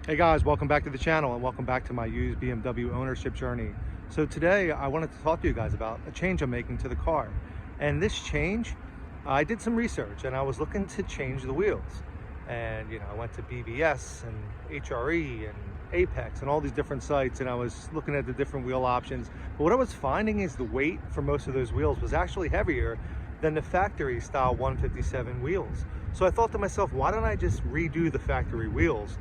Hey guys, welcome back to the channel and welcome back to my used BMW ownership journey. So today I wanted to talk to you guys about a change I'm making to the car. And this change, I did some research and I was looking to change the wheels. And I went to BBS and HRE and Apex and all these different sites, and I was looking at the different wheel options. But what I was finding is the weight for most of those wheels was actually heavier than the factory style 157 wheels. So I thought to myself, why don't I just redo the factory wheels?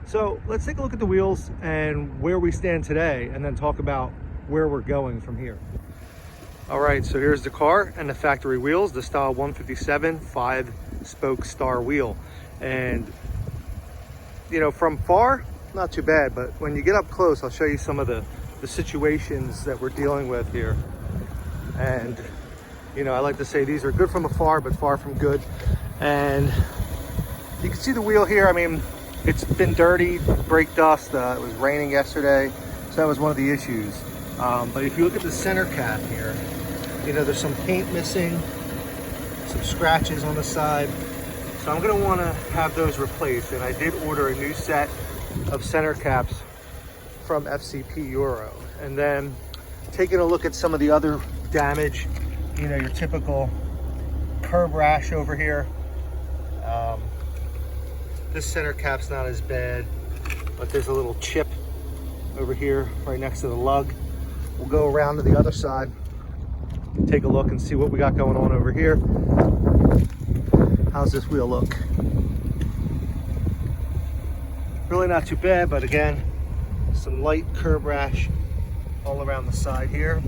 So let's take a look at the wheels and where we stand today, and then talk about where we're going from here. All right, so here's the car and the factory wheels, the style 157 5-spoke star wheel. And from far, not too bad, but when you get up close, I'll show you some of the situations that we're dealing with here. And I like to say these are good from afar, but far from good. And you can see the wheel here. I mean, it's been dirty, brake dust. It was raining yesterday, so that was one of the issues. But if you look at the center cap here, there's some paint missing, some scratches on the side. So I'm gonna wanna have those replaced, and I did order a new set of center caps from FCP Euro. And then taking a look at some of the other damage, your typical curb rash over here. This center cap's not as bad, but there's a little chip over here right next to the lug. We'll go around to the other side, take a look and see what we got going on over here. How's this wheel look? Really not too bad, but again, some light curb rash all around the side here.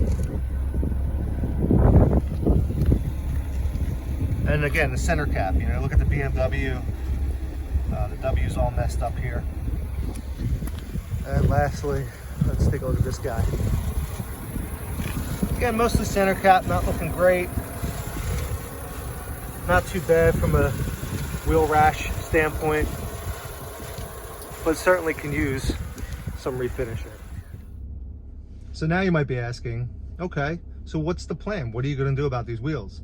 And again, the center cap, look at the BMW. The W's all messed up here. And lastly, let's take a look at this guy. Again, mostly center cap, not looking great. Not too bad from a wheel rash standpoint, but certainly can use some refinishing. So now you might be asking, okay, so what's the plan? What are you going to do about these wheels?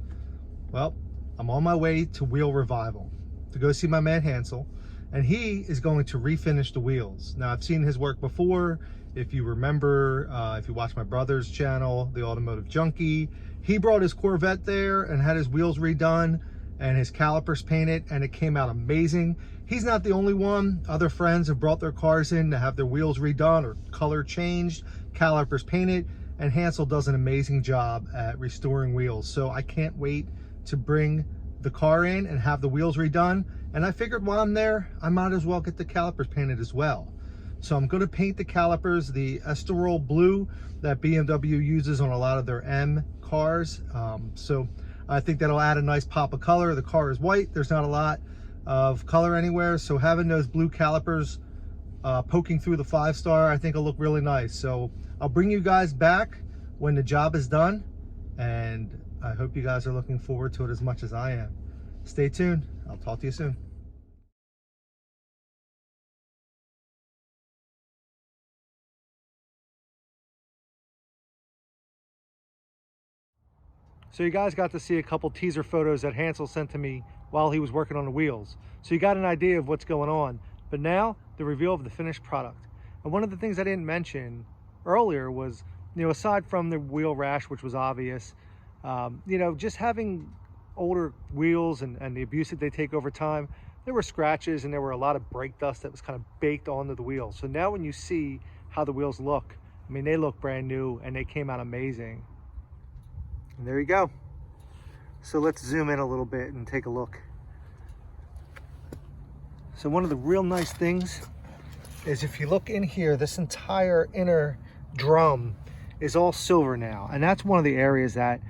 Well, I'm on my way to Wheel Revival to go see my man Hansel, and he is going to refinish the wheels. Now, I've seen his work before. If you remember, if you watch my brother's channel, The Automotive Junkie, he brought his Corvette there and had his wheels redone and his calipers painted, and it came out amazing. He's not the only one. Other friends have brought their cars in to have their wheels redone or color changed, calipers painted, and Hansel does an amazing job at restoring wheels. So I can't wait to bring the car in and have the wheels redone. And I figured while I'm there, I might as well get the calipers painted as well. So I'm going to paint the calipers the Estoril blue that BMW uses on a lot of their M cars. So I think that'll add a nice pop of color. The car is white. There's not a lot of color anywhere. So having those blue calipers poking through the 5-star, I think will look really nice. So I'll bring you guys back when the job is done. And I hope you guys are looking forward to it as much as I am. Stay tuned. I'll talk to you soon. So you guys got to see a couple teaser photos that Hansel sent to me while he was working on the wheels. So you got an idea of what's going on. But now, the reveal of the finished product. And one of the things I didn't mention earlier was, aside from the wheel rash, which was obvious, just having older wheels and the abuse that they take over time, there were scratches and there were a lot of brake dust that was kind of baked onto the wheels. So now when you see how the wheels look, I mean, they look brand new and they came out amazing. And there you go. So let's zoom in a little bit and take a look. So one of the real nice things is if you look in here, this entire inner drum is all silver now. And that's one of the areas that,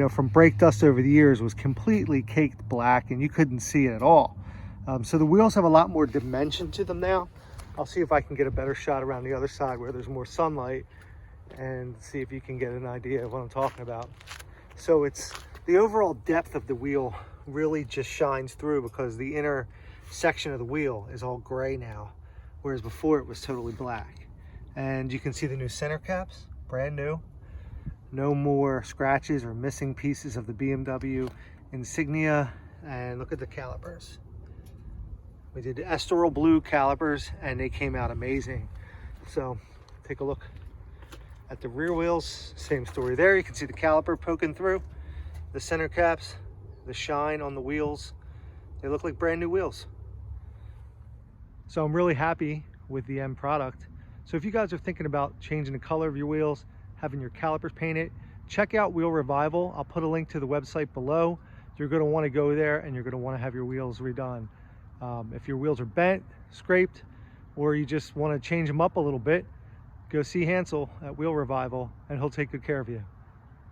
from brake dust over the years was completely caked black and you couldn't see it at all. So the wheels have a lot more dimension to them now. I'll see if I can get a better shot around the other side where there's more sunlight and see if you can get an idea of what I'm talking about. So it's the overall depth of the wheel really just shines through because the inner section of the wheel is all gray now, whereas before it was totally black. And you can see the new center caps, brand new. No more scratches or missing pieces of the BMW insignia. And look at the calipers. We did Estoril blue calipers and they came out amazing. So take a look at the rear wheels, same story there. You can see the caliper poking through, the center caps, the shine on the wheels. They look like brand new wheels. So I'm really happy with the end product. So if you guys are thinking about changing the color of your wheels, having your calipers painted, check out Wheel Revival. I'll put a link to the website below. You're going to want to go there and you're going to want to have your wheels redone. If your wheels are bent, scraped, or you just want to change them up a little bit, go see Hansel at Wheel Revival and he'll take good care of you.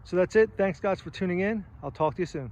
So that's it. Thanks guys for tuning in. I'll talk to you soon.